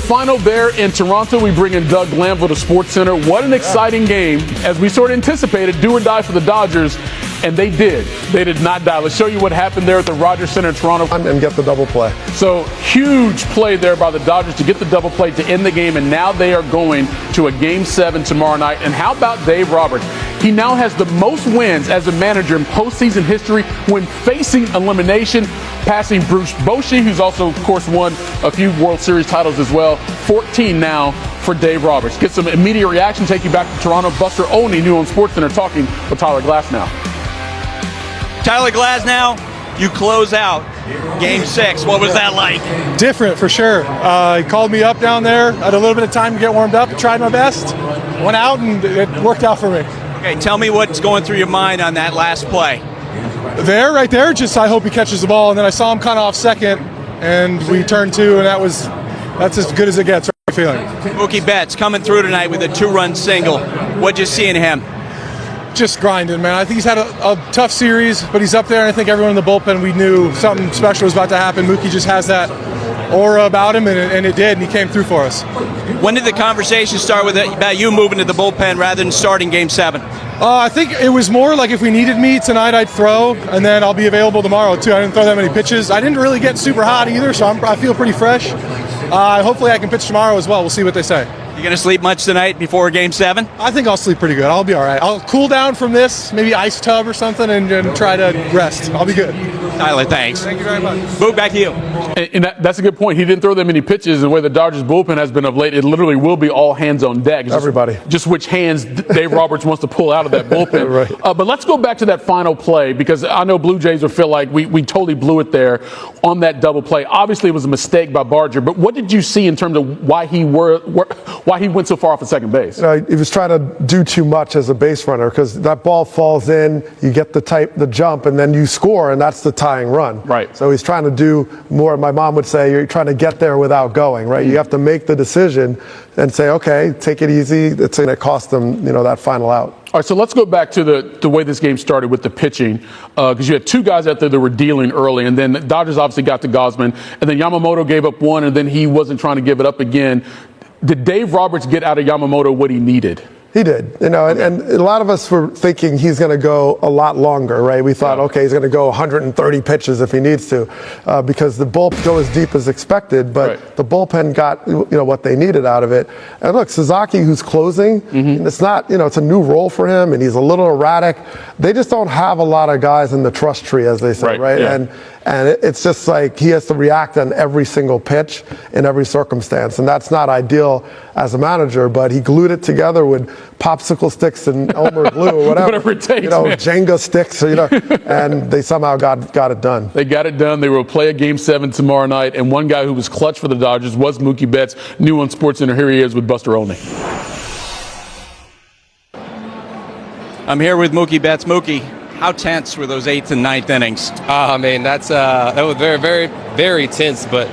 final there in Toronto. We bring in Doug Glanville to SportsCenter. What an exciting game, as we sort of anticipated, do or die for the Dodgers, and they did. They did not die. Let's show you what happened there at the Rogers Center in Toronto. And get the double play. So, huge play there by the Dodgers to get the double play to end the game, and now they are going to a Game 7 tomorrow night. And how about Dave Roberts? He now has the most wins as a manager in postseason history when facing elimination, passing Bruce Bochy, who's also, of course, won a few World Series titles as well. 14 now for Dave Roberts. Get some immediate reaction, take you back to Toronto. Buster Olney, new on SportsCenter, talking with Tyler Glasnow. Tyler Glasnow, you close out Game 6. What was that like? Different, for sure. He called me up down there. I had a little bit of time to get warmed up. Tried my best. Went out, and it worked out for me. Okay, tell me what's going through your mind on that last play. Right there, just I hope he catches the ball. And then I saw him kind of off second, and we turned two, and that's as good as it gets. Right feeling. Mookie Betts coming through tonight with a 2-run single. What'd you see in him? Just grinding, man. I think he's had a tough series, but he's up there, and I think everyone in the bullpen, we knew something special was about to happen. Mookie just has that aura about him, and it did, and he came through for us. When did the conversation start with about you moving to the bullpen rather than starting Game 7? I think it was more like if we needed me tonight, I'd throw, and then I'll be available tomorrow, too. I didn't throw that many pitches. I didn't really get super hot either, so I feel pretty fresh. Hopefully I can pitch tomorrow as well. We'll see what they say. You going to sleep much tonight before Game 7? I think I'll sleep pretty good. I'll be all right. I'll cool down from this, maybe ice tub or something, and try to rest. I'll be good. Tyler, thanks. Thank you very much. Move back to you. And that's a good point. He didn't throw that many pitches. The way the Dodgers bullpen has been of late, it literally will be all hands on deck. Everybody. Just which hands Dave Roberts wants to pull out of that bullpen. Right. But let's go back to that final play, because I know Blue Jays will feel like we totally blew it there on that double play. Obviously, it was a mistake by Barger, but what did you see in terms of why he went so far off at second base? He was trying to do too much as a base runner, because that ball falls in, you get the jump, and then you score, and that's the tying run. Right. So he's trying to do more. My mom would say, you're trying to get there without going, right? You have to make the decision and say, okay, take it easy. It's going to cost them, that final out. All right, so let's go back to the way this game started with the pitching, because you had two guys out there that were dealing early, and then the Dodgers obviously got to Gausman, and then Yamamoto gave up one, and then he wasn't trying to give it up again. Did Dave Roberts get out of Yamamoto what he needed? He did, and a lot of us were thinking he's going to go a lot longer, right? We thought, okay, he's going to go 130 pitches if he needs to, because the bullpen go as deep as expected, but the bullpen got what they needed out of it. And look, Sasaki, who's closing, it's not, it's a new role for him, and he's a little erratic. They just don't have a lot of guys in the trust tree, as they say, right? Yeah. And it's just like he has to react on every single pitch in every circumstance. And that's not ideal as a manager, but he glued it together with popsicle sticks and Elmer glue or whatever it takes, Jenga sticks, and they somehow got it done. They got it done. They will play a Game 7 tomorrow night. And one guy who was clutch for the Dodgers was Mookie Betts, new on SportsCenter. Here he is with Buster Olney. I'm here with Mookie Betts. Mookie, how tense were those 8th and 9th innings? That was very, very, very tense, but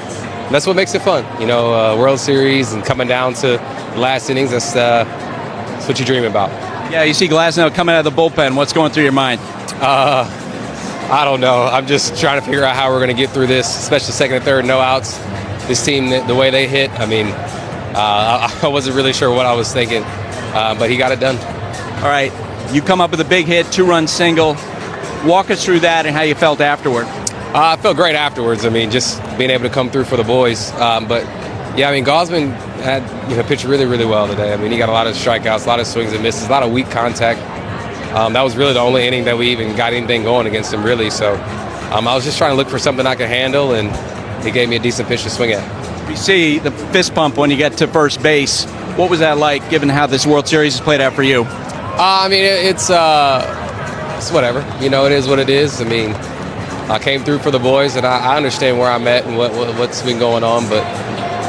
that's what makes it fun. World Series and coming down to the last innings, that's what you dream about. Yeah, you see Glasnow coming out of the bullpen. What's going through your mind? I don't know. I'm just trying to figure out how we're going to get through this, especially second and third, no outs. This team, the way they hit, I wasn't really sure what I was thinking, but he got it done. All right. You come up with a big hit, 2-run single. Walk us through that and how you felt afterward. I felt great afterwards. Just being able to come through for the boys. Gausman had pitched really, really well today. He got a lot of strikeouts, a lot of swings and misses, a lot of weak contact. That was really the only inning that we even got anything going against him, really. So I was just trying to look for something I could handle, and he gave me a decent pitch to swing at. We see the fist pump when you get to first base. What was that like, given how this World Series has played out for you? It's whatever. It is what it is. I came through for the boys, and I understand where I'm at and what's been going on, but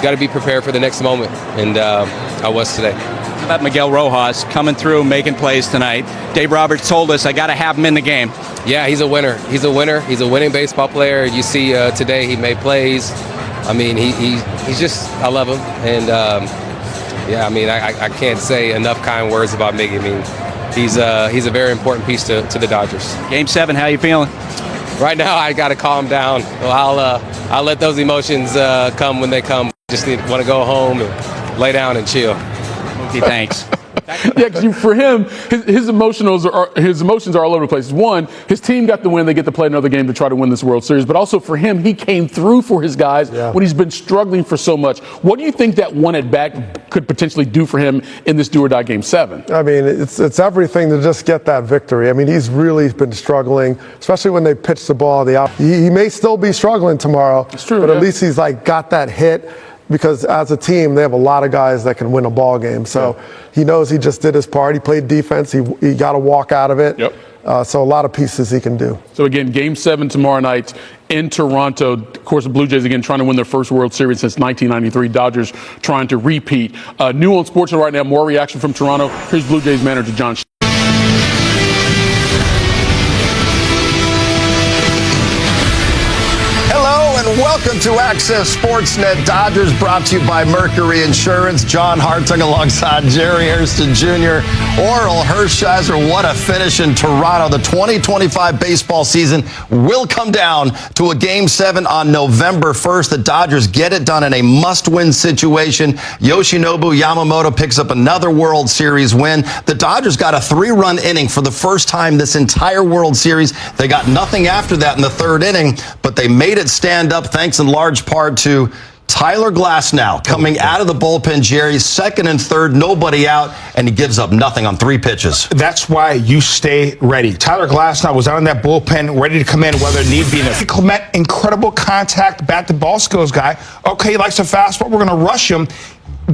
got to be prepared for the next moment, and I was today. How about Miguel Rojas coming through, making plays tonight? Dave Roberts told us I got to have him in the game. Yeah, he's a winner. He's a winner. He's a winning baseball player. You see today he made plays. He's just, I love him, and I can't say enough kind words about Miggy. He's a very important piece to the Dodgers. Game 7, how you feeling? Right now, I got to calm down. I'll let those emotions come when they come. Just want to go home and lay down and chill. Mookie, thanks. Yeah, because for him, his emotions are all over the place. One, his team got the win; they get to play another game to try to win this World Series. But also for him, he came through for his guys when he's been struggling for so much. What do you think that one at bat could potentially do for him in this do or die Game 7? I mean, it's everything to just get that victory. I mean, he's really been struggling, especially when they pitch the ball. He may still be struggling tomorrow, it's true, but at least he's got that hit. Because as a team, they have a lot of guys that can win a ball game. So he knows he just did his part. He played defense. He got a walk out of it. So a lot of pieces he can do. So again, Game 7 tomorrow night in Toronto. Of course, the Blue Jays again trying to win their first World Series since 1993. Dodgers trying to repeat. New on Sportsnet right now. More reaction from Toronto. Here's Blue Jays manager John. Welcome to Access Sportsnet. Dodgers brought to you by Mercury Insurance. John Hartung alongside Jerry Hairston Jr. Oral Hershiser. What a finish in Toronto. The 2025 baseball season will come down to a Game 7 on November 1st. The Dodgers get it done in a must-win situation. Yoshinobu Yamamoto picks up another World Series win. The Dodgers got a 3-run inning for the first time this entire World Series. They got nothing after that in the third inning, but they made it stand up thanks in large part to Tyler Glasnow coming out of the bullpen. Jerry's second and third, nobody out, and he gives up nothing on 3 pitches. That's why you stay ready. Tyler Glasnow was out in that bullpen, ready to come in, whether it need be. Clement, incredible contact, bat-to-ball skills guy. Okay, he likes to fastball. We're going to rush him.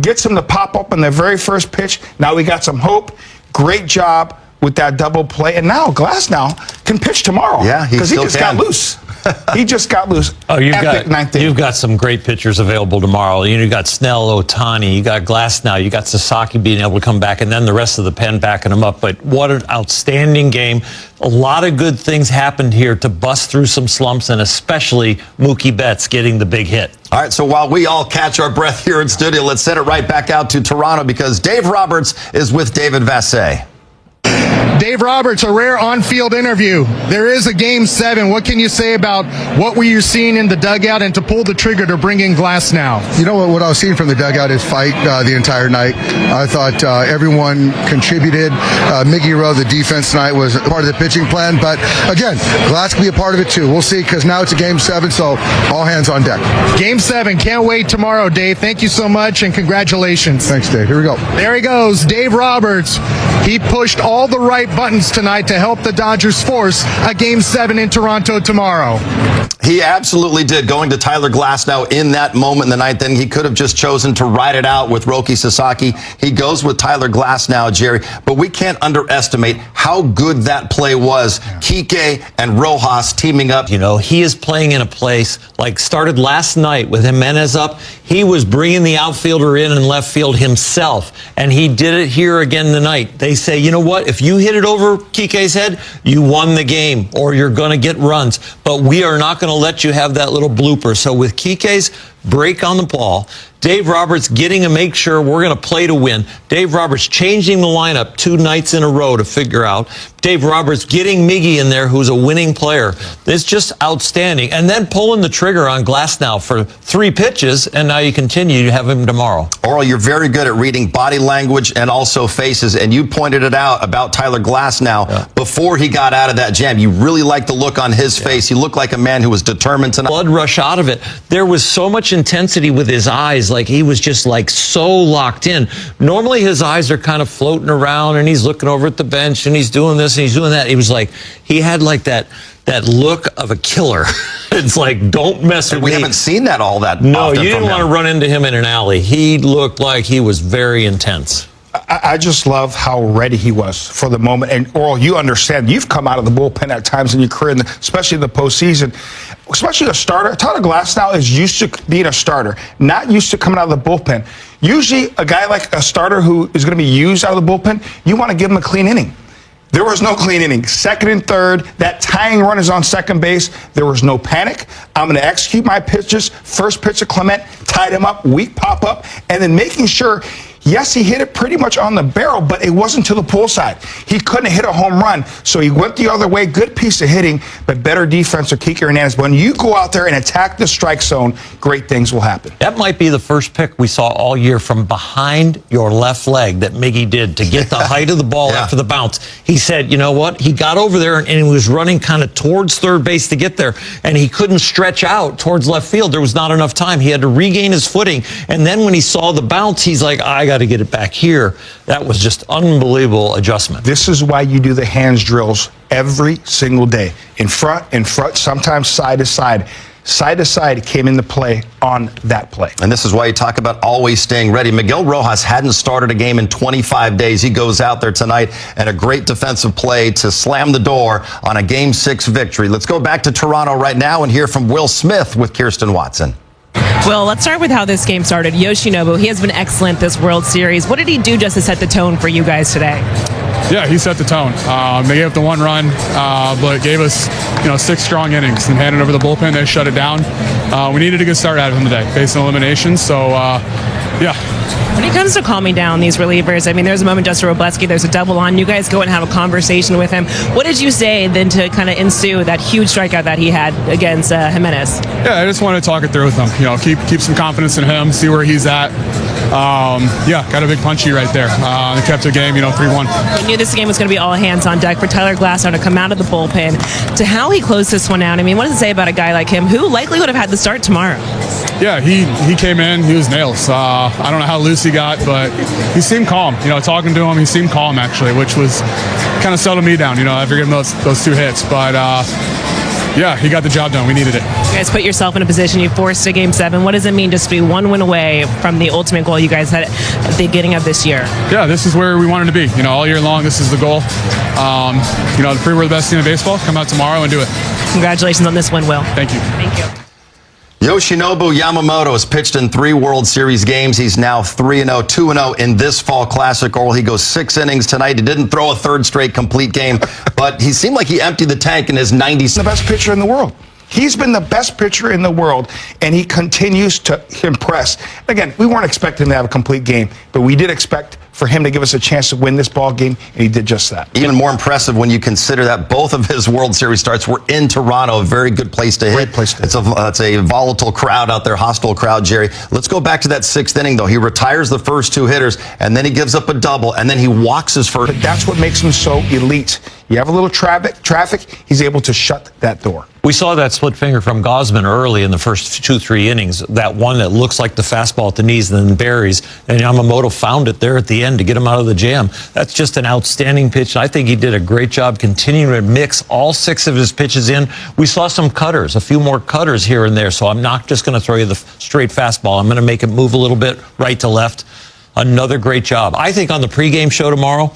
Gets him to pop up on the very first pitch. Now we got some hope. Great job with that double play. And now Glasnow can pitch tomorrow. Yeah, he just got loose. He just got loose. Oh, you've got some great pitchers available tomorrow. You got Snell, Ohtani, you got Glasnow, you got Sasaki being able to come back, and then the rest of the pen backing him up. But what an outstanding game. A lot of good things happened here to bust through some slumps, and especially Mookie Betts getting the big hit. All right, so while we all catch our breath here in studio, let's send it right back out to Toronto because Dave Roberts is with David Vassegh. Dave Roberts, a rare on-field interview. There is a Game 7. What can you say about what were you seeing in the dugout and to pull the trigger to bring in Glasnow? You know what I was seeing from the dugout is fight the entire night. I thought everyone contributed. Mickey Rowe, the defense tonight, was part of the pitching plan. But again, Glass can be a part of it too. We'll see because now it's a Game 7, so all hands on deck. Game 7. Can't wait tomorrow, Dave. Thank you so much and congratulations. Thanks, Dave. Here we go. There he goes, Dave Roberts. He pushed all the right buttons tonight to help the Dodgers force a Game 7 in Toronto tomorrow. He absolutely did. Going to Tyler Glasnow in that moment in the ninth inning, he could have just chosen to ride it out with Roki Sasaki. He goes with Tyler Glasnow, Jerry. But we can't underestimate how good that play was. Kike and Rojas teaming up. You know, he is playing in a place like started last night with Jimenez up. He was bringing the outfielder in left field himself, and he did it here again tonight. They say, you know what? If you hit it over Kike's head, you won the game, or you're going to get runs. But we are not going to let you have that little blooper. So with Kike's break on the ball, Dave Roberts getting to make sure we're going to play to win. Dave Roberts changing the lineup 2 nights in a row to figure out. Dave Roberts getting Miggy in there, who's a winning player. It's just outstanding. And then pulling the trigger on Glasnow for 3 pitches, and now you continue to have him tomorrow. Oral, you're very good at reading body language and also faces, and you pointed it out about Tyler Glasnow before he got out of that jam. You really liked the look on his face. He looked like a man who was determined tonight. Blood rush out of it. There was so much intensity with his eyes, like he was just like so locked in. Normally his eyes are kind of floating around and he's looking over at the bench and he's doing this and he's doing that. He was like, he had like that look of a killer. It's like, don't mess with me. We haven't seen that all that No, often you didn't want to run into him in an alley. He looked like he was very intense. I just love how ready he was for the moment. And, Oral, you understand. You've come out of the bullpen at times in your career, especially in the postseason. Especially a starter. Tyler Glasnow is used to being a starter, not used to coming out of the bullpen. Usually, a guy like a starter who is going to be used out of the bullpen, you want to give him a clean inning. There was no clean inning. Second and third, that tying run is on second base. There was no panic. I'm going to execute my pitches. First pitch of Clement, tied him up, weak pop-up, and then making sure Yes, he hit it pretty much on the barrel, but it wasn't to the pull side. He couldn't hit a home run, so he went the other way. Good piece of hitting, but better defense for Kike Hernandez. When you go out there and attack the strike zone, great things will happen. That might be the first pick we saw all year from behind your left leg that Miggy did to get the height of the ball after the bounce. He said, you know what? He got over there and he was running kind of towards third base to get there, and he couldn't stretch out towards left field. There was not enough time. He had to regain his footing, and then when he saw the bounce, he's like, I got to get it back here. That was just unbelievable adjustment. This is why you do the hands drills every single day. In front, sometimes side to side. Side to side came into play on that play. And this is why you talk about always staying ready. Miguel Rojas hadn't started a game in 25 days. He goes out there tonight and a great defensive play to slam the door on a Game 6 victory. Let's go back to Toronto right now and hear from Will Smith with Kirsten Watson. Well, let's start with how this game started. Yoshinobu, he has been excellent this World Series. What did he do just to set the tone for you guys today? Yeah, he set the tone. They gave up the one run, but gave us, 6 strong innings and handed over the bullpen. They shut it down. We needed a good start out of him today, based on eliminations. So, yeah. When it comes to calming down these relievers, I mean, there's a moment Justin Robleski, there's a double on. You guys go and have a conversation with him. What did you say then to kind of ensue that huge strikeout that he had against Jimenez? Yeah, I just wanted to talk it through with him. Keep some confidence in him, see where he's at. Got a big punchy right there. They kept the game, 3-1. We knew this game was going to be all hands on deck for Tyler Glasnow to come out of the bullpen. To how he closed this one out, I mean, what does it say about a guy like him who likely would have had the start tomorrow? Yeah, he came in, he was nails. I don't know how loose he got, but he seemed calm. Talking to him, he seemed calm actually, which was kind of settled me down, after getting those 2 hits. But yeah, he got the job done. We needed it. You guys put yourself in a position, you forced a Game 7. What does it mean just to be 1 win away from the ultimate goal you guys had at the beginning of this year? Yeah, this is where we wanted to be. All year long, this is the goal. To prove we're the best team in baseball, come out tomorrow and do it. Congratulations on this win, Will. Thank you. Thank you. Yoshinobu Yamamoto has pitched in 3 World Series games. He's now 3-0, 2-0 in this Fall Classic. Or he goes 6 innings tonight. He didn't throw a 3rd straight complete game, but he seemed like he emptied the tank in his 90s. The best pitcher in the world. He's been the best pitcher in the world, and he continues to impress. Again, we weren't expecting him to have a complete game, but we did expect for him to give us a chance to win this ball game, and he did just that. Even more impressive when you consider that both of his World Series starts were in Toronto, a very good place to hit. Great place to hit. It's a volatile crowd out there, hostile crowd, Jerry. Let's go back to that 6th inning, though. He retires the first 2 hitters, and then he gives up a double, and then he walks his first. But that's what makes him so elite. You have a little traffic, he's able to shut that door. We saw that split finger from Gausman early in the first 2-3 innings. That one that looks like the fastball at the knees and then buries. And Yamamoto found it there at the end to get him out of the jam. That's just an outstanding pitch. I think he did a great job continuing to mix all 6 of his pitches in. We saw some cutters, a few more cutters here and there. So I'm not just going to throw you the straight fastball. I'm going to make it move a little bit right to left. Another great job. I think on the pregame show tomorrow,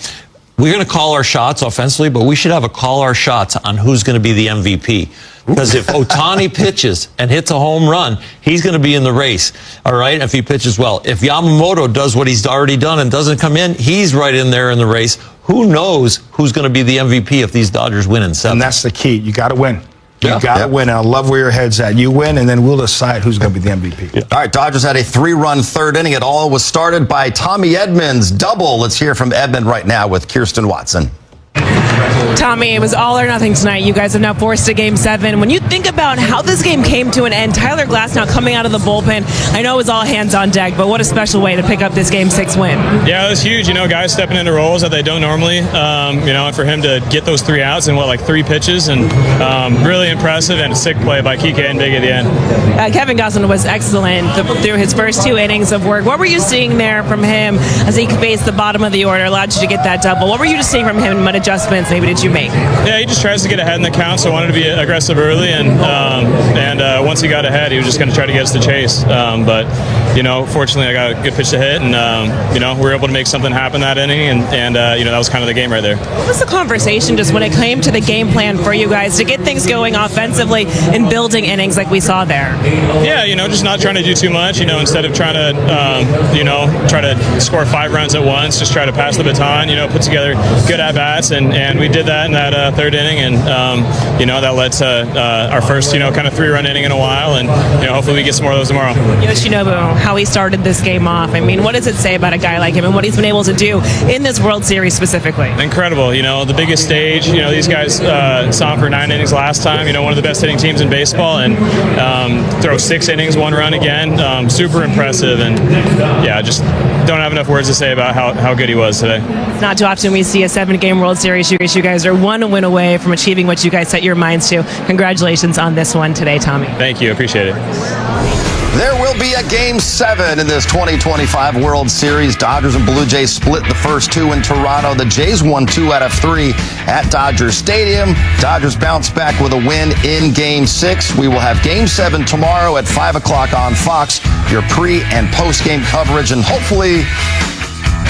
we're going to call our shots offensively, but we should have a call our shots on who's going to be the MVP. Because if Ohtani pitches and hits a home run, he's going to be in the race, all right, if he pitches well. If Yamamoto does what he's already done and doesn't come in, he's right in there in the race. Who knows who's going to be the MVP if these Dodgers win in 7? And that's the key. You got to win. You got to win. I love where your head's at. You win, and then we'll decide who's going to be the MVP. All right, Dodgers had a 3-run 3rd inning. It all was started by Tommy Edman's double. Let's hear from Edman right now with Kirsten Watson. Tommy, it was all or nothing tonight. You guys have now forced a Game 7. When you think about how this game came to an end, Tyler Glasnow coming out of the bullpen, I know it was all hands on deck, but what a special way to pick up this Game 6 win. Yeah, it was huge. Guys stepping into roles that they don't normally. And for him to get those 3 outs in 3 pitches, and really impressive, and a sick play by Kike and Big at the end. Kevin Gosselin was excellent through his first 2 innings of work. What were you seeing there from him as he faced the bottom of the order, allowed you to get that double? What were you just seeing from him, and what adjustments maybe did you make? Yeah, he just tries to get ahead in the count, so I wanted to be aggressive early, and once he got ahead, he was just going to try to get us to chase. But fortunately, I got a good pitch to hit, and we were able to make something happen that inning, and that was kind of the game right there. What was the conversation just when it came to the game plan for you guys to get things going offensively and building innings like we saw there? Yeah, just not trying to do too much. Instead of trying to try to score 5 runs at once, just try to pass the baton. Put together good at bats and and we did that in that third inning, and that led to our first kind of 3-run inning in a while, and hopefully we get some more of those tomorrow. Yoshinobu, how he started this game off. I mean, what does it say about a guy like him and what he's been able to do in this World Series specifically? Incredible. The biggest stage. These guys saw him for 9 innings last time. One of the best hitting teams in baseball, and throw 6 innings, 1 run again. Super impressive, and just don't have enough words to say about how good he was today. It's not too often we see a 7-game World Series. You guys are 1 win away from achieving what you guys set your minds to. Congratulations on this one today, Tommy. Thank you. Appreciate it. There will be a Game 7 in this 2025 World Series. Dodgers and Blue Jays split the first 2 in Toronto. The Jays won 2 out of 3 at Dodger Stadium. Dodgers bounce back with a win in Game 6. We will have Game 7 tomorrow at 5 o'clock on Fox. Your pre- and post-game coverage, and hopefully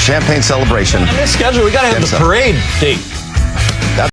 champagne celebration. On this schedule, we got to have the parade date.